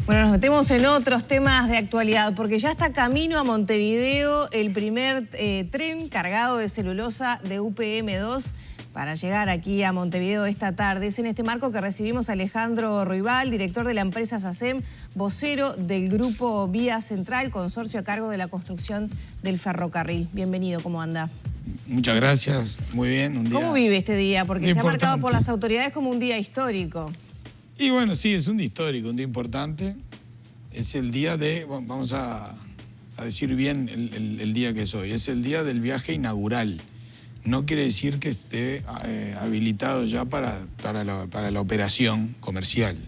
Bueno, nos metemos en otros temas de actualidad, porque ya está camino a Montevideo el primer tren cargado de celulosa de UPM2 para llegar aquí a Montevideo esta tarde. Es en este marco que recibimos a Alejandro Ruibal, director de la empresa SACEM, vocero del grupo Vía Central, consorcio a cargo de la construcción del ferrocarril. Bienvenido, ¿cómo anda? Muchas gracias, muy bien. Un día ¿Cómo vive este día? Porque se ha marcado por las autoridades como un día histórico. Y bueno, sí, es un día histórico, un día importante. Es el día de, vamos a decir bien el día que es hoy, es el día del viaje inaugural. No quiere decir que esté habilitado ya para la operación comercial.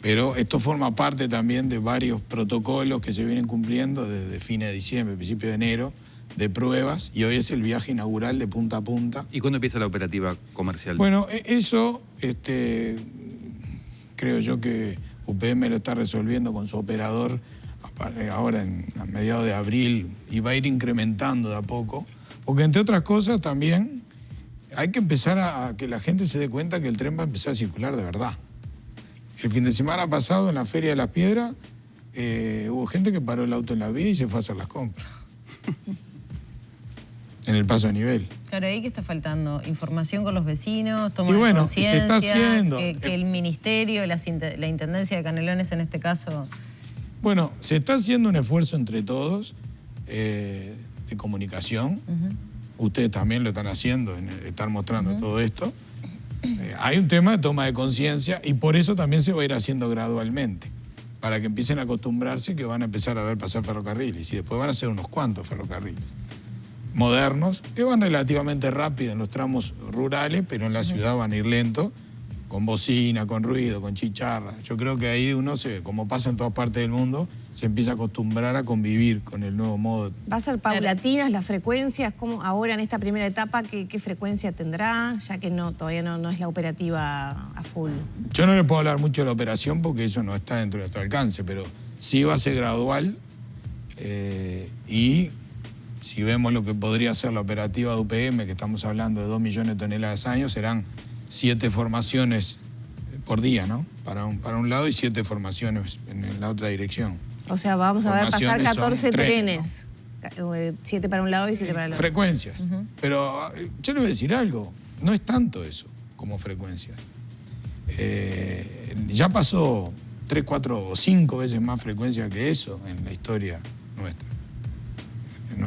Pero esto forma parte también de varios protocolos que se vienen cumpliendo desde fines de diciembre, principio de enero, de pruebas, y hoy es el viaje inaugural de punta a punta. ¿Y cuándo empieza la operativa comercial? Bueno, eso creo yo que UPM lo está resolviendo con su operador ahora a mediados de abril y va a ir incrementando de a poco, porque entre otras cosas también hay que empezar a que la gente se dé cuenta que el tren va a empezar a circular de verdad. El fin de semana pasado en la Feria de las Piedras hubo gente que paró el auto en la vía y se fue a hacer las compras. En el paso a nivel. Claro, ahí que está faltando información con los vecinos, tomar conciencia, se está haciendo. Que el ministerio, la Intendencia de Canelones en este caso... Bueno, se está haciendo un esfuerzo entre todos de comunicación. Ustedes también lo están haciendo, están mostrando todo esto. Hay un tema de toma de conciencia y por eso también se va a ir haciendo gradualmente, para que empiecen a acostumbrarse que van a empezar a ver pasar ferrocarriles y después van a ser unos cuantos ferrocarriles modernos, que van relativamente rápido en los tramos rurales, pero en la ciudad van a ir lento, con bocina, con ruido, con chicharra. Yo creo que ahí uno, como pasa en todas partes del mundo, se empieza a acostumbrar a convivir con el nuevo modo. ¿Va a ser paulatinas las frecuencias? ¿Cómo ahora en esta primera etapa qué frecuencia tendrá? Ya que todavía no es la operativa a full. Yo no le puedo hablar mucho de la operación porque eso no está dentro de nuestro alcance, pero sí va a ser gradual y... Si vemos lo que podría ser la operativa de UPM, que estamos hablando de 2 millones de toneladas al año, serán 7 formaciones por día, ¿no? Para un lado y 7 formaciones en la otra dirección. O sea, vamos a ver pasar 14 trenes. ¿No? 7 para un lado y 7 para el otro. Frecuencias. Pero yo le voy a decir algo, no es tanto eso como frecuencias. Ya pasó 3, 4 o 5 veces más frecuencia que eso en la historia nuestra.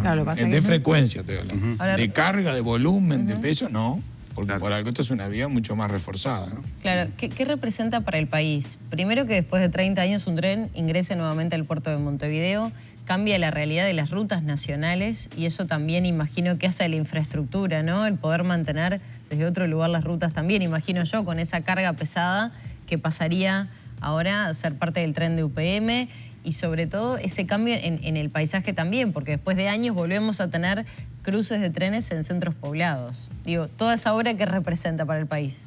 Claro, de frecuencia te hablo. De carga, de volumen, de peso, no. Porque por algo esto es una vía mucho más reforzada, ¿no? Claro, ¿qué representa para el país? Primero que después de 30 años un tren ingrese nuevamente al puerto de Montevideo, cambia la realidad de las rutas nacionales y eso también imagino que hace a la infraestructura, ¿no? El poder mantener desde otro lugar las rutas también, imagino yo, con esa carga pesada que pasaría ahora a ser parte del tren de UPM. Y sobre todo ese cambio en el paisaje también, porque después de años volvemos a tener cruces de trenes en centros poblados. Digo, toda esa obra que representa para el país.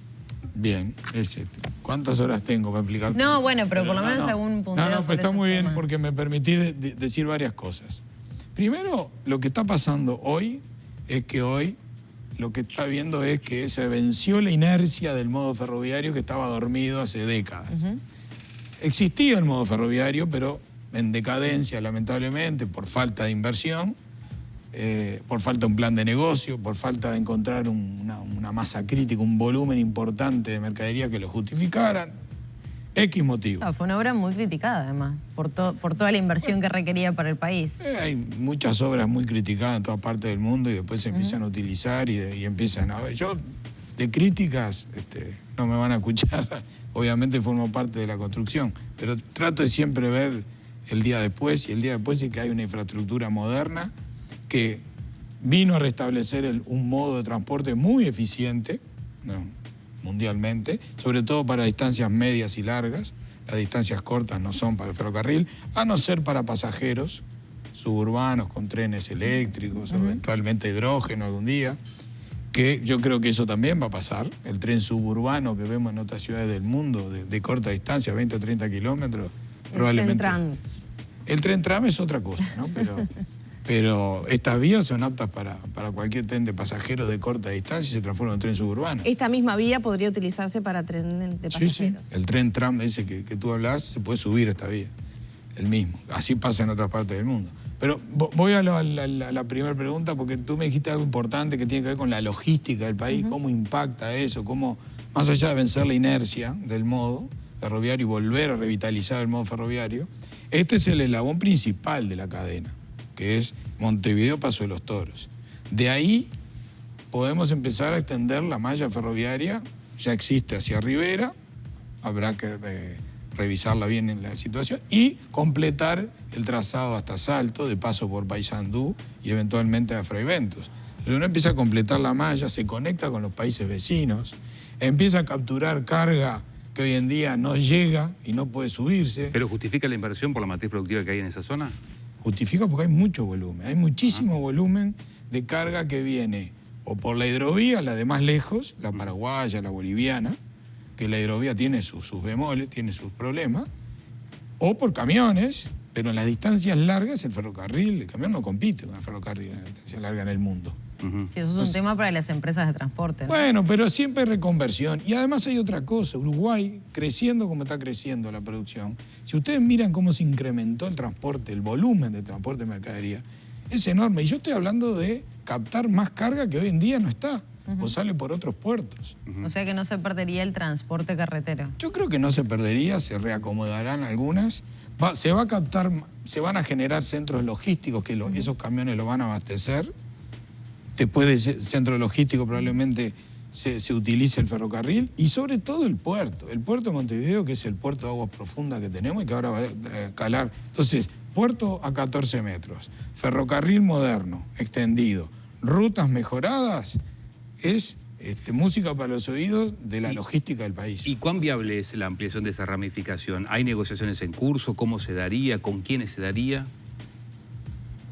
Bien, ¿cuántas horas tengo para explicar? No, bueno, pero por lo menos algún punto. No, pero está muy bien porque me permití decir varias cosas. Primero, lo que está pasando hoy es que hoy lo que está viendo es que se venció la inercia del modo ferroviario que estaba dormido hace décadas. Existía el modo ferroviario, pero en decadencia, lamentablemente, por falta de inversión, por falta de un plan de negocio, por falta de encontrar una masa crítica, un volumen importante de mercadería que lo justificaran. X motivo. No, fue una obra muy criticada, además, por toda la inversión que requería para el país. Hay muchas obras muy criticadas en todas partes del mundo y después se empiezan a utilizar y empiezan a ver. Yo, de críticas, no me van a escuchar. Obviamente formo parte de la construcción, pero trato de siempre ver el día después, y el día después es que hay una infraestructura moderna que vino a restablecer un modo de transporte muy eficiente, mundialmente, sobre todo para distancias medias y largas. Las distancias cortas no son para el ferrocarril, a no ser para pasajeros suburbanos con trenes eléctricos, o eventualmente hidrógeno algún día. Que yo creo que eso también va a pasar. El tren suburbano que vemos en otras ciudades del mundo, de corta distancia, 20 o 30 kilómetros, probablemente. El tren tram. El tren tram es otra cosa, ¿no? Pero estas vías son aptas para cualquier tren de pasajeros de corta distancia y se transforma en tren suburbano. Esta misma vía podría utilizarse para tren de pasajeros. Sí. El tren tram ese que tú hablás se puede subir a esta vía. El mismo. Así pasa en otras partes del mundo. Pero voy a la primera pregunta, porque tú me dijiste algo importante que tiene que ver con la logística del país, cómo impacta eso, cómo, más allá de vencer la inercia del modo ferroviario y volver a revitalizar el modo ferroviario, este es el eslabón principal de la cadena, que es Montevideo Paso de los Toros. De ahí podemos empezar a extender la malla ferroviaria, ya existe hacia Rivera, habrá que revisarla bien en la situación, y completar el trazado hasta Salto, de paso por Paysandú y eventualmente a Fraiventos. Uno empieza a completar la malla, se conecta con los países vecinos, empieza a capturar carga que hoy en día no llega y no puede subirse. ¿Pero justifica la inversión por la matriz productiva que hay en esa zona? Justifica porque hay mucho volumen, hay muchísimo volumen de carga que viene o por la hidrovía, la de más lejos, la paraguaya, la boliviana, que la hidrovía tiene sus bemoles, tiene sus problemas, o por camiones, pero en las distancias largas el ferrocarril, el camión no compite con el ferrocarril en la distancia larga en el mundo. Sí, eso es un tema para las empresas de transporte, ¿no? Bueno, pero siempre hay reconversión. Y además hay otra cosa, Uruguay, creciendo como está creciendo la producción, si ustedes miran cómo se incrementó el transporte, el volumen de transporte de mercadería, es enorme. Y yo estoy hablando de captar más carga que hoy en día no está, o sale por otros puertos. O sea que no se perdería el transporte carretero. Yo creo que no se perdería, se reacomodarán algunas. Se va a captar, se van a generar centros logísticos que esos camiones lo van a abastecer. Después de ese centro logístico probablemente se utilice el ferrocarril y sobre todo el puerto de Montevideo, que es el puerto de aguas profundas que tenemos y que ahora va a calar. Entonces, puerto a 14 metros, ferrocarril moderno, extendido, rutas mejoradas, es música para los oídos de la logística del país. ¿Y cuán viable es la ampliación de esa ramificación? ¿Hay negociaciones en curso? ¿Cómo se daría? ¿Con quiénes se daría?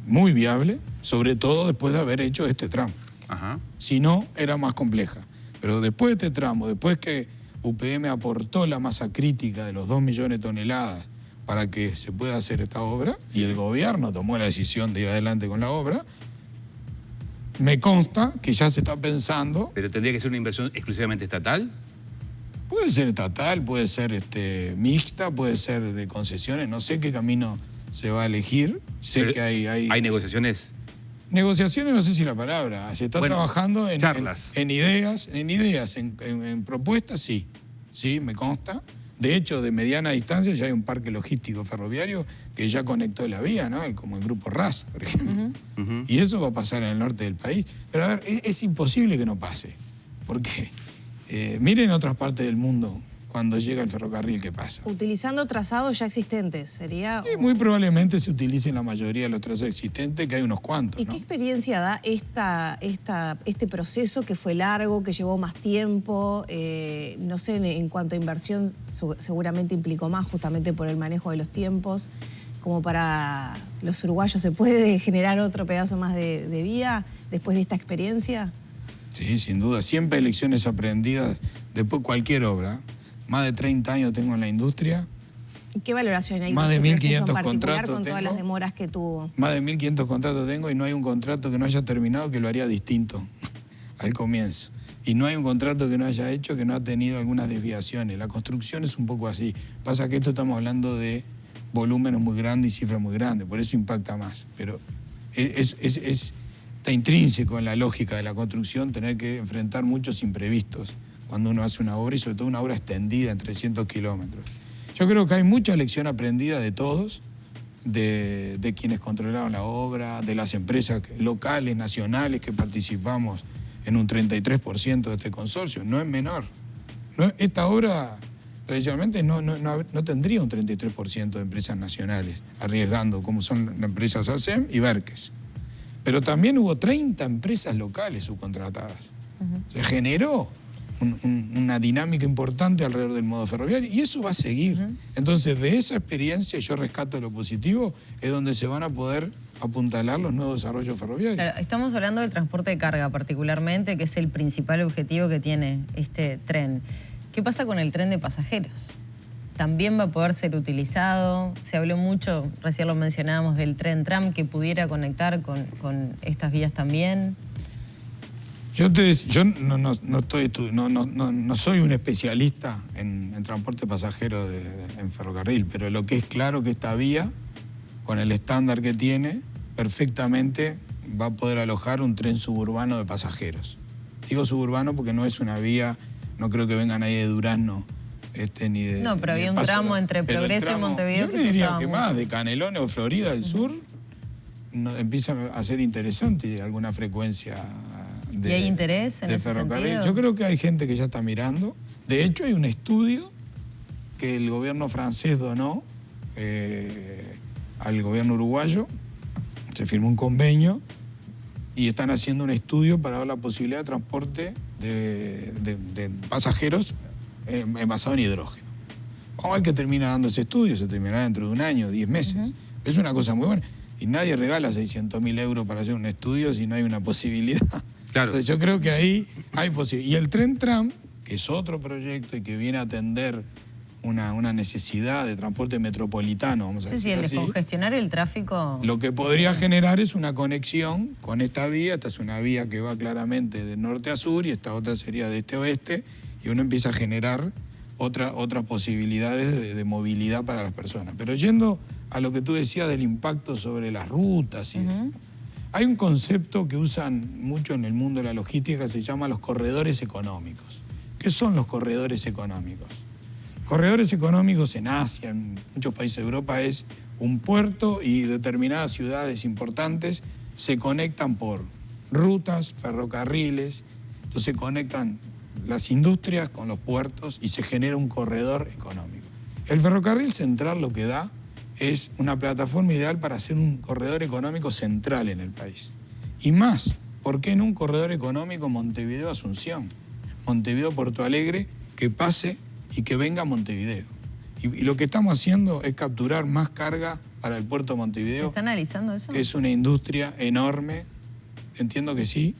Muy viable, sobre todo después de haber hecho este tramo. Ajá. Si no, era más compleja. Pero después de este tramo, después que UPM aportó la masa crítica de los 2 millones de toneladas para que se pueda hacer esta obra, y el gobierno tomó la decisión de ir adelante con la obra, me consta que ya se está pensando... ¿Pero tendría que ser una inversión exclusivamente estatal? Puede ser estatal, puede ser mixta, puede ser de concesiones, no sé qué camino se va a elegir. Sé Pero que hay... ¿Hay negociaciones? Negociaciones, no sé si la palabra. Se está trabajando en charlas. En ideas, en propuestas, sí. Sí, me consta. De hecho, de mediana distancia ya hay un parque logístico ferroviario que ya conectó la vía, ¿no? Como el grupo RAS, por ejemplo. Y eso va a pasar en el norte del país. Pero a ver, es imposible que no pase. Porque miren otras partes del mundo cuando llega el ferrocarril, ¿qué pasa? Utilizando trazados ya existentes, ¿sería? Sí, muy probablemente se utilicen la mayoría de los trazados existentes, que hay unos cuantos, ¿Y ¿no? qué experiencia da este proceso que fue largo, que llevó más tiempo? No sé, en cuanto a inversión, seguramente implicó más justamente por el manejo de los tiempos. Como para los uruguayos, ¿se puede generar otro pedazo más de vía después de esta experiencia? Sí, sin duda. Siempre hay lecciones aprendidas después de cualquier obra. Más de 30 años tengo en la industria. ¿Qué valoración hay Más de de este proceso 1.500 en particular contratos con todas tengo. las demoras que tuvo? Más de 1.500 contratos tengo y no hay un contrato que no haya terminado que lo haría distinto al comienzo. Y no hay un contrato que no haya hecho que no ha tenido algunas desviaciones. La construcción es un poco así. Pasa que esto estamos hablando de volúmenes muy grandes y cifras muy grandes, por eso impacta más. Pero está intrínseco en la lógica de la construcción tener que enfrentar muchos imprevistos cuando uno hace una obra, y sobre todo una obra extendida en 300 kilómetros. Yo creo que hay mucha lección aprendida de todos, de quienes controlaron la obra, de las empresas locales, nacionales, que participamos en un 33% de este consorcio. No es menor. Esta obra tradicionalmente no tendría un 33% de empresas nacionales arriesgando, como son las empresas ASEM y Verques. Pero también hubo 30 empresas locales subcontratadas. Se generó una dinámica importante alrededor del modo ferroviario y eso va a seguir. Entonces, de esa experiencia, yo rescato lo positivo, es donde se van a poder apuntalar los nuevos desarrollos ferroviarios. Claro, estamos hablando del transporte de carga particularmente, que es el principal objetivo que tiene este tren. ¿Qué pasa con el tren de pasajeros? también va a poder ser utilizado. Se habló mucho, recién lo mencionábamos, del tren tram que pudiera conectar con estas vías también. Yo no soy un especialista en transporte pasajero en ferrocarril, pero lo que es claro que esta vía, con el estándar que tiene, perfectamente va a poder alojar un tren suburbano de pasajeros. Digo suburbano porque no es una vía, no creo que venga nadie de Durazno. Ni de, no, pero había un Paso, tramo entre Progreso y Montevideo que se usaba yo diría que mucho. más, de Canelones o Florida del Sur, empieza a ser interesante alguna frecuencia ¿Y hay interés en ese ferrocarril. sentido? Yo creo que hay gente que ya está mirando. De hecho, hay un estudio que el gobierno francés donó al gobierno uruguayo. Se firmó un convenio y están haciendo un estudio para ver la posibilidad de transporte de pasajeros basado en hidrógeno. Vamos a ver qué termina dando ese estudio. Se terminará dentro de un año, 10 meses. Es una cosa muy buena. Y nadie regala 600.000 euros para hacer un estudio si no hay una posibilidad. Claro. Entonces yo creo que ahí hay posibilidad. Y el tren tram, que es otro proyecto y que viene a atender una necesidad de transporte metropolitano, vamos a Sí, decir el así. descongestionar el tráfico. Lo que podría generar es una conexión con esta vía. Esta es una vía que va claramente de norte a sur y esta otra sería de este a oeste. Y uno empieza a generar otras posibilidades de movilidad para las personas. Pero yendo a lo que tú decías del impacto sobre las rutas y eso, hay un concepto que usan mucho en el mundo de la logística que se llama los corredores económicos. ¿Qué son los corredores económicos? Corredores económicos en Asia, en muchos países de Europa, es un puerto y determinadas ciudades importantes se conectan por rutas, ferrocarriles, entonces se conectan las industrias con los puertos y se genera un corredor económico. El ferrocarril central lo que da es una plataforma ideal para hacer un corredor económico central en el país. Y más, ¿por qué no un corredor económico Montevideo-Asunción? Montevideo-Puerto Alegre, que pase y que venga a Montevideo. Y lo que estamos haciendo es capturar más carga para el puerto de Montevideo. ¿Se está analizando eso? Que es una industria enorme, entiendo que sí.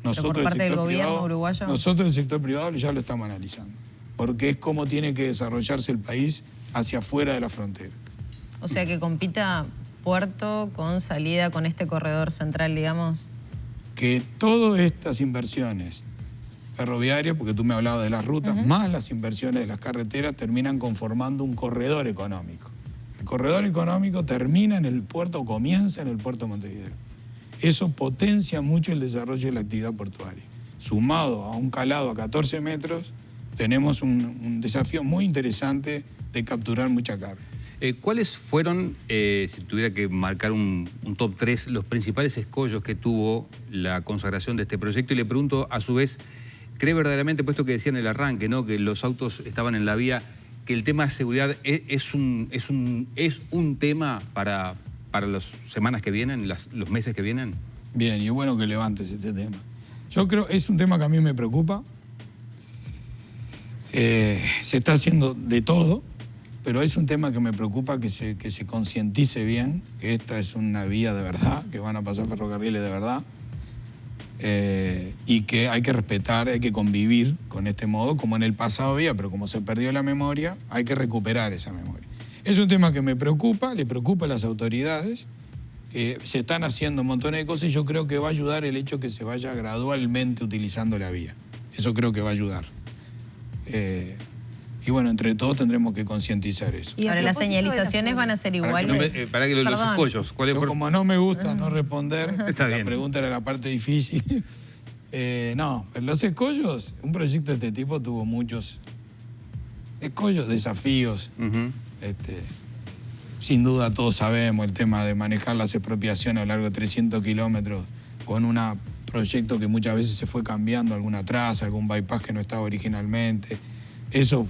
Nosotros, por parte el sector del gobierno privado, uruguayo. Nosotros, el sector privado, ya lo estamos analizando. Porque es cómo tiene que desarrollarse el país hacia afuera de la frontera. O sea, que compita puerto con salida con este corredor central, digamos. Que todas estas inversiones ferroviarias, porque tú me hablabas de las rutas, más las inversiones de las carreteras, terminan conformando un corredor económico. El corredor económico termina en el puerto, o comienza en el puerto de Montevideo. Eso potencia mucho el desarrollo de la actividad portuaria. Sumado a un calado a 14 metros, tenemos un desafío muy interesante de capturar mucha carga. ¿Cuáles fueron, si tuviera que marcar un top 3, los principales escollos que tuvo la consagración de este proyecto? Y le pregunto, a su vez, ¿cree verdaderamente, puesto que decía en el arranque, ¿no?, que los autos estaban en la vía, que el tema de seguridad es un tema para las semanas que vienen, los meses que vienen? Bien, y bueno que levantes este tema. Yo creo que es un tema que a mí me preocupa. Se está haciendo de todo, pero es un tema que me preocupa que se concientice bien, que esta es una vía de verdad, que van a pasar ferrocarriles de verdad, y que hay que respetar, hay que convivir con este modo, como en el pasado había, pero como se perdió la memoria, hay que recuperar esa memoria. Es un tema que me preocupa, le preocupa a las autoridades, se están haciendo un montón de cosas y yo creo que va a ayudar el hecho que se vaya gradualmente utilizando la vía. Eso creo que va a ayudar. Y bueno, entre todos tendremos que concientizar eso. Y a Ahora, las propósito de la señalizaciones van a ser iguales. Para que los Perdón. escollos, ¿cuáles Yo, fueron? como no me gusta no responder, Está la bien. pregunta era la parte difícil. No, los escollos, un proyecto de este tipo tuvo muchos escollos, desafíos. Ujú. Sin duda todos sabemos el tema de manejar las expropiaciones a lo largo de 300 kilómetros con un proyecto que muchas veces se fue cambiando, alguna traza, algún bypass que no estaba originalmente. Eso,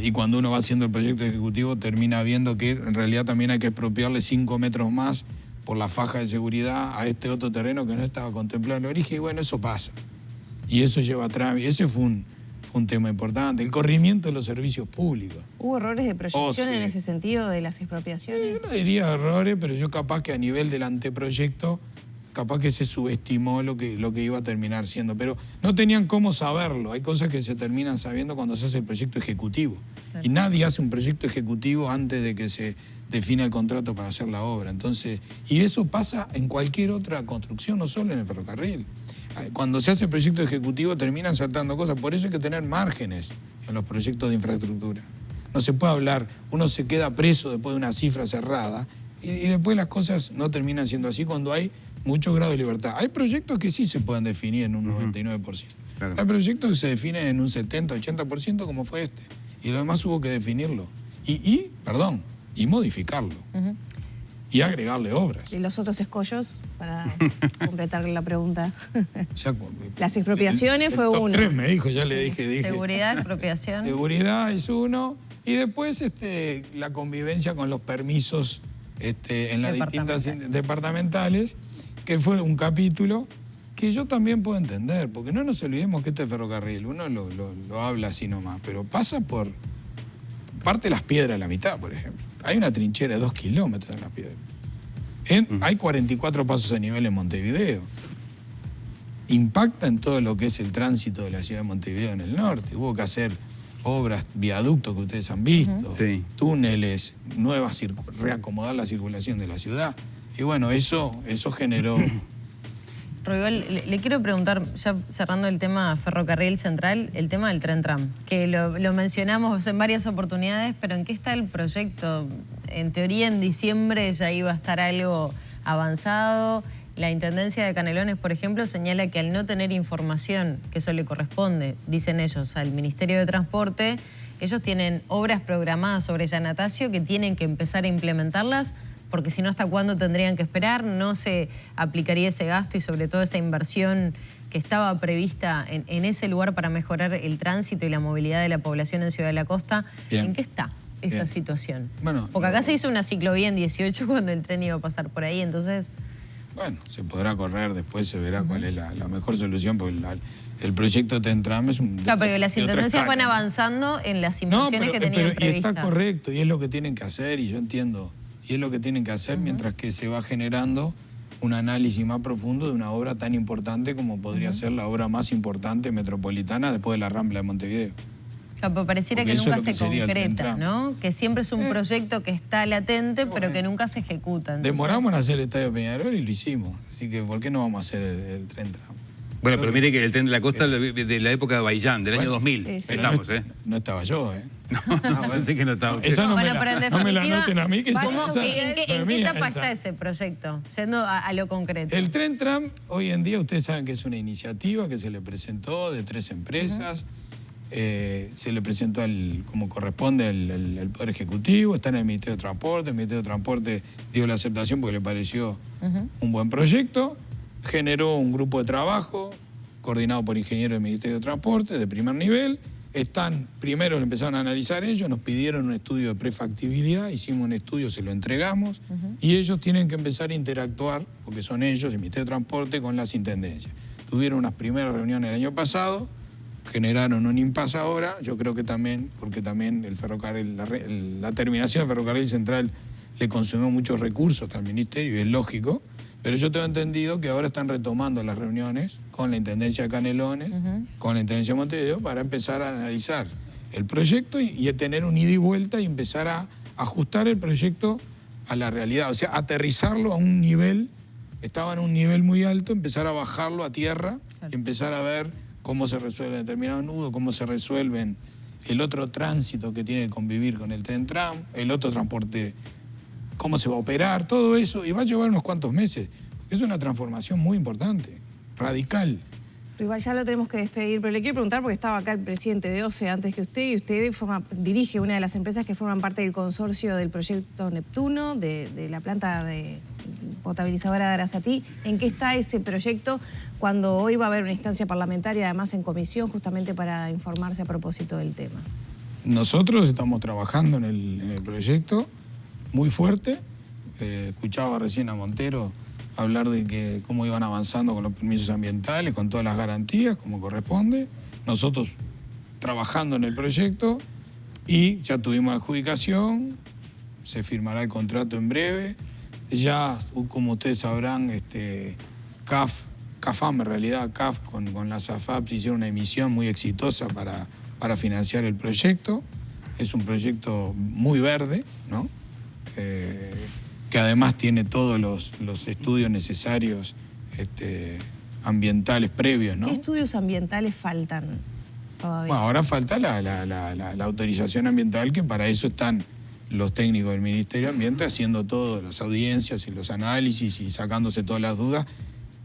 y cuando uno va haciendo el proyecto ejecutivo termina viendo que en realidad también hay que expropiarle 5 metros más por la faja de seguridad a este otro terreno que no estaba contemplado en el origen, y bueno, eso pasa. Y eso lleva a trámite. Ese fue un tema importante. El corrimiento de los servicios públicos. ¿Hubo errores de proyección sí. en ese sentido de las expropiaciones? No diría errores, pero yo capaz que a nivel del anteproyecto capaz que se subestimó lo que iba a terminar siendo, pero no tenían cómo saberlo. Hay cosas que se terminan sabiendo cuando se hace el proyecto ejecutivo. Claro. Y nadie hace un proyecto ejecutivo antes de que se defina el contrato para hacer la obra. Entonces, y eso pasa en cualquier otra construcción, no solo en el ferrocarril. Cuando se hace el proyecto ejecutivo terminan saltando cosas. Por eso hay que tener márgenes en los proyectos de infraestructura. No se puede hablar, uno se queda preso después de una cifra cerrada y después las cosas no terminan siendo así cuando hay mucho grado de libertad. Hay proyectos que sí se pueden definir en un 99%. Claro. Hay proyectos que se definen en un 70, 80% como fue este. Y lo demás hubo que definirlo. Y modificarlo. Y agregarle obras. ¿Y los otros escollos? Para completar la pregunta. O sea, las expropiaciones fue uno. 3 me dijo, ya le dije. Seguridad, expropiación. Seguridad es uno. Y después la convivencia con los permisos en las distintas departamentales, que fue un capítulo que yo también puedo entender, porque no nos olvidemos que este ferrocarril, uno lo habla así nomás, pero pasa por parte de Las Piedras a la mitad, por ejemplo. Hay una trinchera de 2 kilómetros en Las Piedras. Hay 44 pasos a nivel en Montevideo. Impacta en todo lo que es el tránsito de la ciudad de Montevideo en el norte. Hubo que hacer obras, viaductos que ustedes han visto, túneles, reacomodar la circulación de la ciudad. Y bueno, eso generó... Roybal, le quiero preguntar, ya cerrando el tema ferrocarril central, el tema del tren tram, que lo mencionamos en varias oportunidades, pero ¿en qué está el proyecto? En teoría en diciembre ya iba a estar algo avanzado. La Intendencia de Canelones, por ejemplo, señala que al no tener información, que eso le corresponde, dicen ellos, al Ministerio de Transporte, ellos tienen obras programadas sobre Yanatacio que tienen que empezar a implementarlas, porque si no, ¿hasta cuándo tendrían que esperar? No se aplicaría ese gasto y sobre todo esa inversión que estaba prevista en ese lugar para mejorar el tránsito y la movilidad de la población en Ciudad de la Costa. Bien. ¿En qué está esa situación? Bueno, porque acá se hizo una ciclovía en 18 cuando el tren iba a pasar por ahí, entonces... Bueno, se podrá correr, después se verá cuál es la mejor solución, porque el proyecto Tren Tram es un... Claro, pero las intendencias van avanzando en las inversiones que tenían previstas. Y está correcto, y es lo que tienen que hacer, y yo entiendo... Y es lo que tienen que hacer mientras que se va generando un análisis más profundo de una obra tan importante como podría ser la obra más importante metropolitana después de la Rambla de Montevideo. Claro, pareciera que nunca se concreta, ¿no? Que siempre es un proyecto que está latente, pero que nunca se ejecuta. Entonces... Demoramos en hacer el Estadio Peñarol y lo hicimos. Así que, ¿por qué no vamos a hacer el Tren Tram? Bueno, pero mire que el Tren de la Costa de la época de Baillán, del año 2000. Sí, sí. Estamos, no estaba yo, No, parece que no estaba. Esa no, bueno, no me la anoten a mí. Que ¿En qué etapa está ese proyecto? Yendo a lo concreto. El Tren Tram, hoy en día, ustedes saben que es una iniciativa que se le presentó de 3 empresas. Se le presentó como corresponde al Poder Ejecutivo, está en el Ministerio de Transporte. El Ministerio de Transporte dio la aceptación porque le pareció un buen proyecto. Generó un grupo de trabajo coordinado por ingenieros del Ministerio de Transporte de primer nivel. Primero lo empezaron a analizar ellos, nos pidieron un estudio de prefactibilidad, hicimos un estudio, se lo entregamos, y ellos tienen que empezar a interactuar, porque son ellos, el Ministerio de Transporte, con las intendencias. Tuvieron unas primeras reuniones el año pasado, generaron un impasse ahora, yo creo que también, porque también el ferrocarril, la terminación del ferrocarril central le consumió muchos recursos al Ministerio, y es lógico. Pero yo tengo entendido que ahora están retomando las reuniones con la Intendencia de Canelones, con la Intendencia de Montevideo, para empezar a analizar el proyecto y tener un ida y vuelta y empezar a ajustar el proyecto a la realidad. O sea, aterrizarlo a un nivel, estaba en un nivel muy alto, empezar a bajarlo a tierra y empezar a ver cómo se resuelve determinado nudo, cómo se resuelven el otro tránsito que tiene que convivir con el Tren Tram, el otro transporte, cómo se va a operar, todo eso, y va a llevar unos cuantos meses. Es una transformación muy importante, radical. Pero igual ya lo tenemos que despedir, pero le quiero preguntar, porque estaba acá el presidente de OCE antes que usted, y usted dirige una de las empresas que forman parte del consorcio del proyecto Neptuno, de la planta de potabilizadora de Arasatí. ¿En qué está ese proyecto cuando hoy va a haber una instancia parlamentaria, además en comisión, justamente para informarse a propósito del tema? Nosotros estamos trabajando en el proyecto muy fuerte. Escuchaba recién a Montero hablar de cómo iban avanzando con los permisos ambientales, con todas las garantías, como corresponde. Nosotros trabajando en el proyecto y ya tuvimos la adjudicación, se firmará el contrato en breve. Ya, como ustedes sabrán, CAFAM en realidad, CAF con la SAFAP hicieron una emisión muy exitosa para financiar el proyecto. Es un proyecto muy verde, ¿no? Que además tiene todos los estudios necesarios ambientales previos, ¿no? ¿Qué estudios ambientales faltan todavía? Bueno, ahora falta la autorización ambiental, que para eso están los técnicos del Ministerio de Ambiente haciendo todas las audiencias y los análisis y sacándose todas las dudas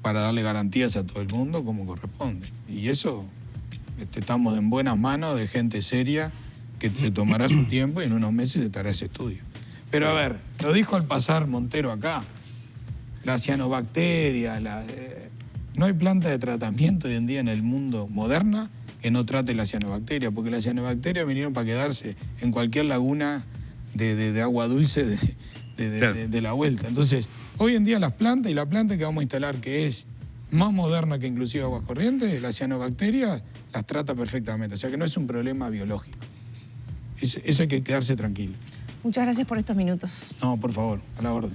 para darle garantías a todo el mundo como corresponde. Y eso estamos en buenas manos de gente seria que se tomará su tiempo y en unos meses estará ese estudio. Pero a ver, lo dijo al pasar Montero acá, la cianobacteria, no hay planta de tratamiento hoy en día en el mundo moderna que no trate la cianobacteria, porque las cianobacterias vinieron para quedarse en cualquier laguna de agua dulce de la vuelta. Entonces, hoy en día las plantas y la planta que vamos a instalar, que es más moderna que inclusive aguas corrientes, las cianobacterias las trata perfectamente. O sea que no es un problema biológico. Eso hay que quedarse tranquilo. Muchas gracias por estos minutos. No, por favor, a la orden.